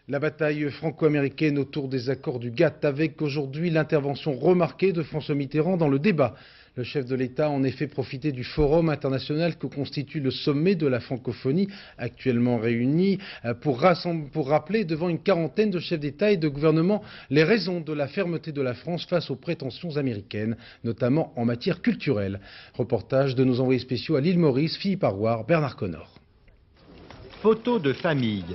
La bataille franco-américaine autour des accords du GATT avec aujourd'hui l'intervention remarquée de François Mitterrand dans le débat. Le chef de l'État a en effet profité du forum international que constitue le sommet de la francophonie actuellement réuni pour rappeler devant une quarantaine de chefs d'État et de gouvernement les raisons de la fermeté de la France face aux prétentions américaines, notamment en matière culturelle. Reportage de nos envoyés spéciaux à l'île Maurice, Philippe Arroir, Bernard Connor. Photo de famille.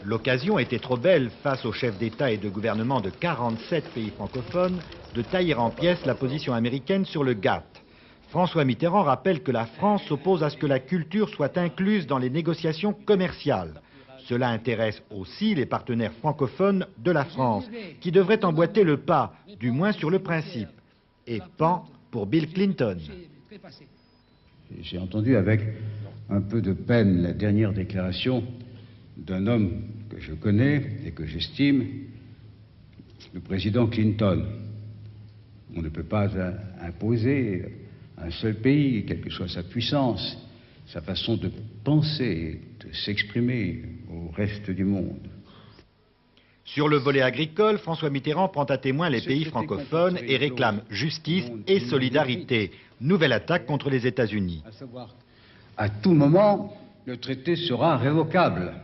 L'occasion était trop belle face aux chefs d'État et de gouvernement de 47 pays francophones de tailler en pièces la position américaine sur le GATT. François Mitterrand rappelle que la France s'oppose à ce que la culture soit incluse dans les négociations commerciales. Cela intéresse aussi les partenaires francophones de la France, qui devraient emboîter le pas, du moins sur le principe. Et pan pour Bill Clinton. J'ai entendu avec un peu de peine la dernière déclaration d'un homme que je connais et que j'estime, le président Clinton. On ne peut pas imposer à un seul pays, quelle que soit sa puissance, sa façon de penser, de s'exprimer au reste du monde. Sur le volet agricole, François Mitterrand prend à témoin les pays francophones et réclame justice et solidarité. Nouvelle attaque contre les États-Unis. À tout moment, le traité sera révocable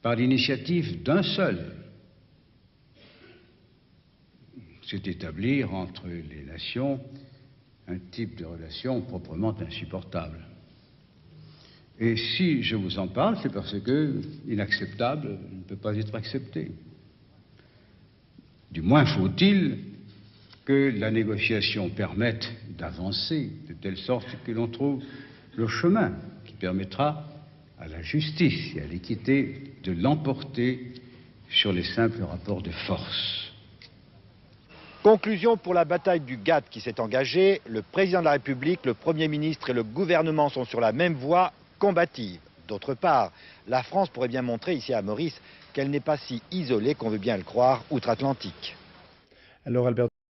par l'initiative d'un seul. C'est établir entre les nations un type de relation proprement insupportable. Et si je vous en parle, c'est parce que inacceptable ne peut pas être accepté. Du moins faut-il que la négociation permette d'avancer de telle sorte que l'on trouve le chemin qui permettra à la justice et à l'équité de l'emporter sur les simples rapports de force. Conclusion pour la bataille du GATT qui s'est engagée. Le président de la République, le Premier ministre et le gouvernement sont sur la même voie combative. D'autre part, la France pourrait bien montrer ici à Maurice qu'elle n'est pas si isolée qu'on veut bien le croire outre-Atlantique. Alors Albert